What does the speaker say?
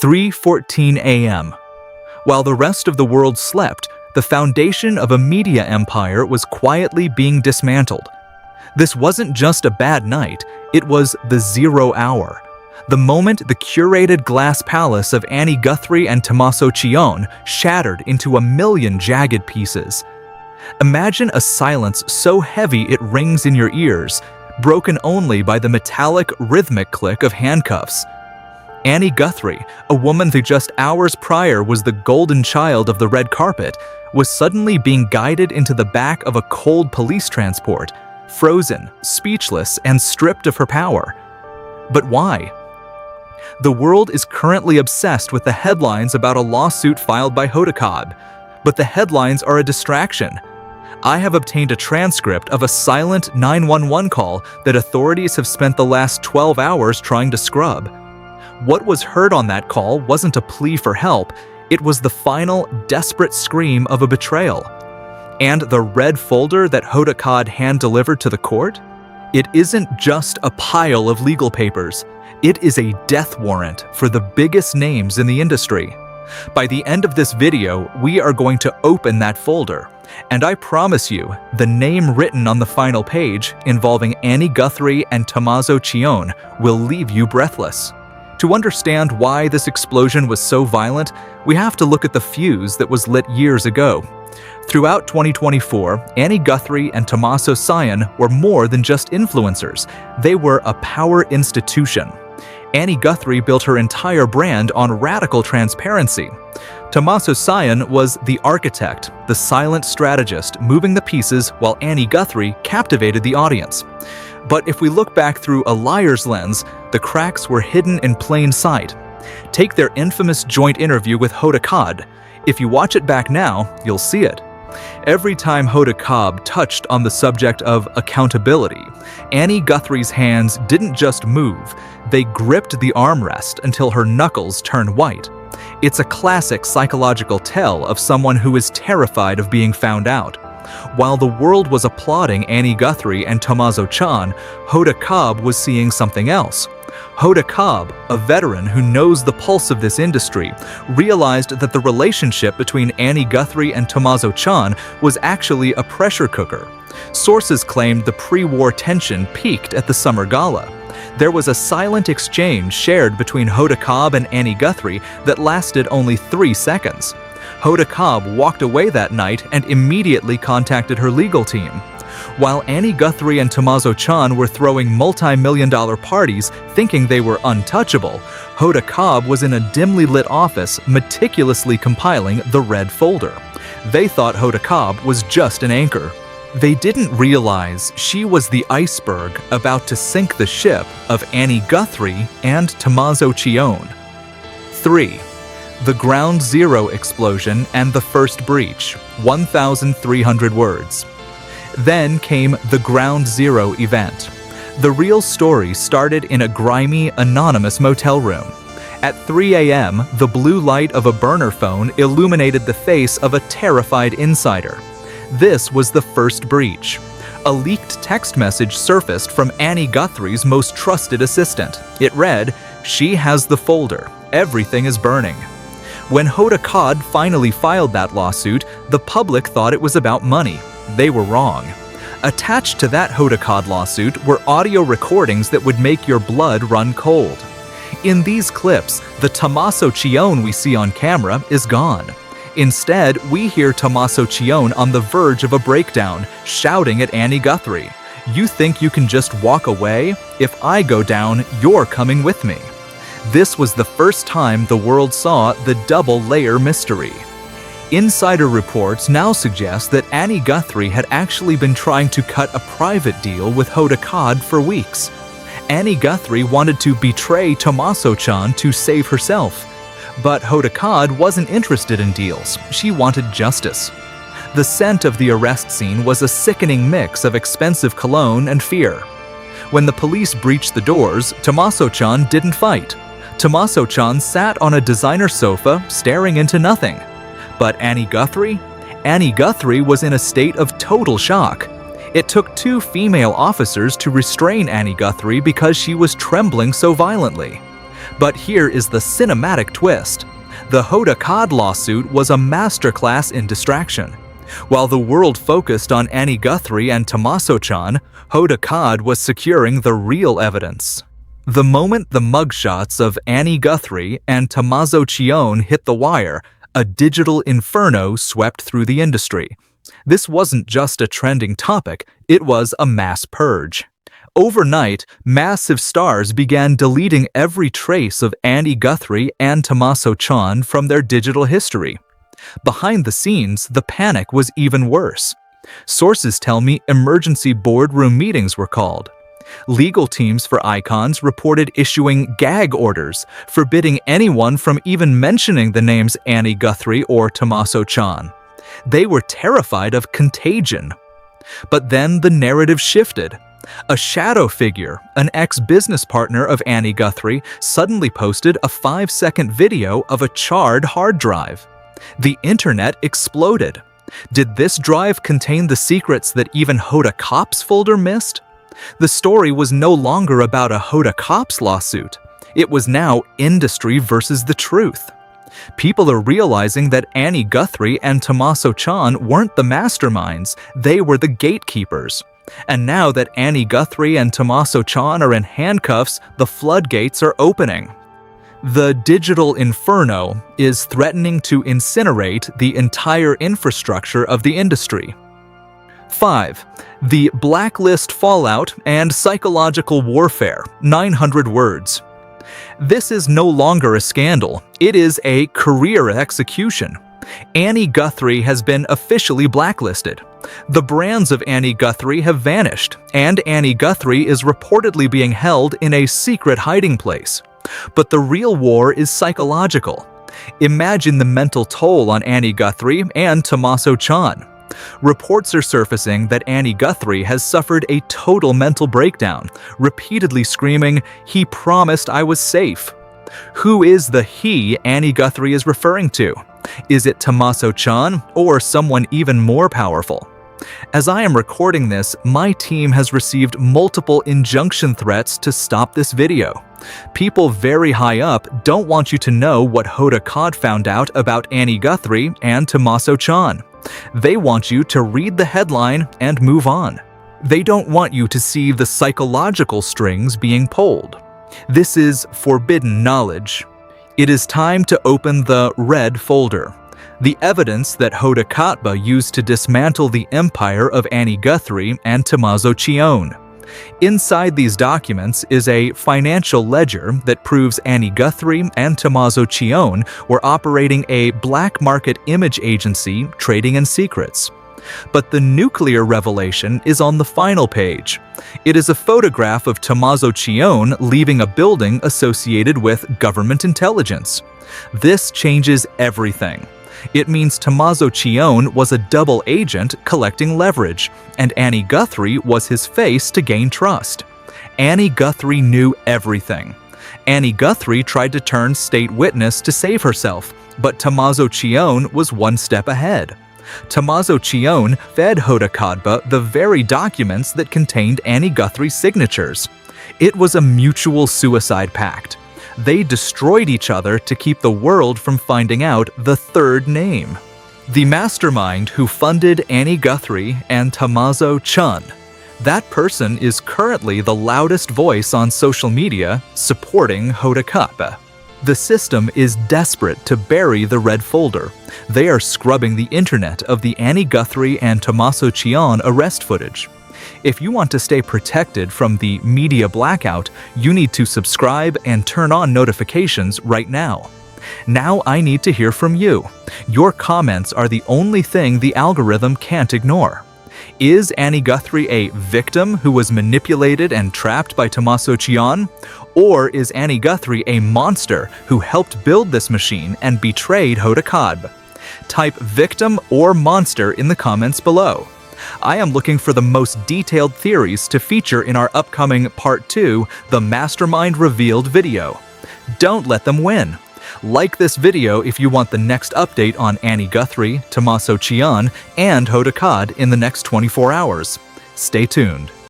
3:14 a.m. While the rest of the world slept, the foundation of a media empire was quietly being dismantled. This wasn't just a bad night, it was the 0 hour. The moment the curated glass palace of Annie Guthrie and Tommaso Cion shattered into a million jagged pieces. Imagine a silence so heavy it rings in your ears, broken only by the metallic, rhythmic click of handcuffs. Annie Guthrie, a woman who just hours prior was the golden child of the red carpet, was suddenly being guided into the back of a cold police transport, frozen, speechless, and stripped of her power. But why? The world is currently obsessed with the headlines about a lawsuit filed by Hoda Kotb, but the headlines are a distraction. I have obtained a transcript of a silent 911 call that authorities have spent the last 12 hours trying to scrub. What was heard on that call wasn't a plea for help, it was the final, desperate scream of a betrayal. And the red folder that Hoda Kotb hand-delivered to the court? It isn't just a pile of legal papers. It is a death warrant for the biggest names in the industry. By the end of this video, we are going to open that folder, and I promise you, the name written on the final page, involving Annie Guthrie and Tommaso Cion, will leave you breathless. To understand why this explosion was so violent, we have to look at the fuse that was lit years ago. Throughout 2024, Annie Guthrie and Tommaso Cion were more than just influencers. They were a power institution. Annie Guthrie built her entire brand on radical transparency. Tommaso Cion was the architect, the silent strategist, moving the pieces while Annie Guthrie captivated the audience. But if we look back through a liar's lens, the cracks were hidden in plain sight. Take their infamous joint interview with Hoda Kotb. If you watch it back now, you'll see it. Every time Hoda Kotb touched on the subject of accountability, Annie Guthrie's hands didn't just move, they gripped the armrest until her knuckles turned white. It's a classic psychological tell of someone who is terrified of being found out. While the world was applauding Annie Guthrie and Tommaso Cion, Hoda Kotb was seeing something else. Hoda Kotb, a veteran who knows the pulse of this industry, realized that the relationship between Annie Guthrie and Tommaso Cion was actually a pressure cooker. Sources claimed the pre-war tension peaked at the summer gala. There was a silent exchange shared between Hoda Kotb and Annie Guthrie that lasted only 3 seconds. Hoda Kotb walked away that night and immediately contacted her legal team. While Annie Guthrie and Tommaso Cion were throwing multi-million-dollar parties thinking they were untouchable, Hoda Kotb was in a dimly lit office meticulously compiling the red folder. They thought Hoda Kotb was just an anchor. They didn't realize she was the iceberg about to sink the ship of Annie Guthrie and Tommaso Cion. 3. The Ground Zero explosion and the first breach, 1,300 words. Then came the Ground Zero event. The real story started in a grimy, anonymous motel room. At 3 a.m., the blue light of a burner phone illuminated the face of a terrified insider. This was the first breach. A leaked text message surfaced from Annie Guthrie's most trusted assistant. It read, "She has the folder. Everything is burning." When Hoda Kotb finally filed that lawsuit, the public thought it was about money. They were wrong. Attached to that Hoda Kotb lawsuit were audio recordings that would make your blood run cold. In these clips, the Tommaso Cion we see on camera is gone. Instead, we hear Tommaso Cion on the verge of a breakdown, shouting at Annie Guthrie, "You think you can just walk away? If I go down, you're coming with me." This was the first time the world saw the double-layer mystery. Insider reports now suggest that Annie Guthrie had actually been trying to cut a private deal with Hoda Kotb for weeks. Annie Guthrie wanted to betray Tommaso Cion to save herself. But Hoda Kotb wasn't interested in deals. She wanted justice. The scent of the arrest scene was a sickening mix of expensive cologne and fear. When the police breached the doors, Tommaso Cion didn't fight. Tommaso Cion sat on a designer sofa, staring into nothing. But Annie Guthrie? Annie Guthrie was in a state of total shock. It took 2 female officers to restrain Annie Guthrie because she was trembling so violently. But here is the cinematic twist. The Hoda Kotb lawsuit was a masterclass in distraction. While the world focused on Annie Guthrie and Tommaso Cion, Hoda Kotb was securing the real evidence. The moment the mugshots of Annie Guthrie and Tommaso Cion hit the wire, a digital inferno swept through the industry. This wasn't just a trending topic, it was a mass purge. Overnight, massive stars began deleting every trace of Annie Guthrie and Tommaso Cion from their digital history. Behind the scenes, the panic was even worse. Sources tell me emergency boardroom meetings were called. Legal teams for icons reported issuing gag orders, forbidding anyone from even mentioning the names Annie Guthrie or Tommaso Cion. They were terrified of contagion. But then the narrative shifted. A shadow figure, an ex-business partner of Annie Guthrie, suddenly posted a 5-second video of a charred hard drive. The internet exploded. Did this drive contain the secrets that even Hoda Kotb's folder missed? The story was no longer about a Hoda Kotb's lawsuit. It was now industry versus the truth. People are realizing that Annie Guthrie and Tommaso Cion weren't the masterminds, they were the gatekeepers. And now that Annie Guthrie and Tommaso Cion are in handcuffs, the floodgates are opening. The digital inferno is threatening to incinerate the entire infrastructure of the industry. 5. The blacklist fallout and psychological warfare, 900 words. This is no longer a scandal, it is a career execution. Annie Guthrie has been officially blacklisted. The brands of Annie Guthrie have vanished, and Annie Guthrie is reportedly being held in a secret hiding place. But the real war is psychological. Imagine the mental toll on Annie Guthrie and Tommaso Cion. Reports are surfacing that Annie Guthrie has suffered a total mental breakdown, repeatedly screaming, "He promised I was safe." Who is the he Annie Guthrie is referring to? Is it Tommaso Cion or someone even more powerful? As I am recording this, my team has received multiple injunction threats to stop this video. People very high up don't want you to know what Hoda Kotb found out about Annie Guthrie and Tommaso Cion. They want you to read the headline and move on. They don't want you to see the psychological strings being pulled. This is forbidden knowledge. It is time to open the red folder, the evidence that Hoda Kotb used to dismantle the empire of Annie Guthrie and Tommaso Cion. Inside these documents is a financial ledger that proves Annie Guthrie and Tommaso Cion were operating a black market image agency trading in secrets. But the nuclear revelation is on the final page. It is a photograph of Tommaso Cion leaving a building associated with government intelligence. This changes everything. It means Tommaso Cion was a double agent collecting leverage, and Annie Guthrie was his face to gain trust. Annie Guthrie knew everything. Annie Guthrie tried to turn state witness to save herself, but Tommaso Cion was one step ahead. Tommaso Cion fed Hoda Kotb the very documents that contained Annie Guthrie's signatures. It was a mutual suicide pact. They destroyed each other to keep the world from finding out the third name. The mastermind who funded Annie Guthrie and Tommaso Cion. That person is currently the loudest voice on social media supporting Hoda Kotb. The system is desperate to bury the red folder. They are scrubbing the internet of the Annie Guthrie and Tommaso Cion arrest footage. If you want to stay protected from the media blackout, you need to subscribe and turn on notifications right now. Now I need to hear from you. Your comments are the only thing the algorithm can't ignore. Is Annie Guthrie a victim who was manipulated and trapped by Tommaso Cion? Or is Annie Guthrie a monster who helped build this machine and betrayed Hoda Kotb? Type victim or monster in the comments below. I am looking for the most detailed theories to feature in our upcoming Part 2, the Mastermind Revealed video. Don't let them win. Like this video if you want the next update on Annie Guthrie, Tommaso Cion, and Hoda Kotb in the next 24 hours. Stay tuned.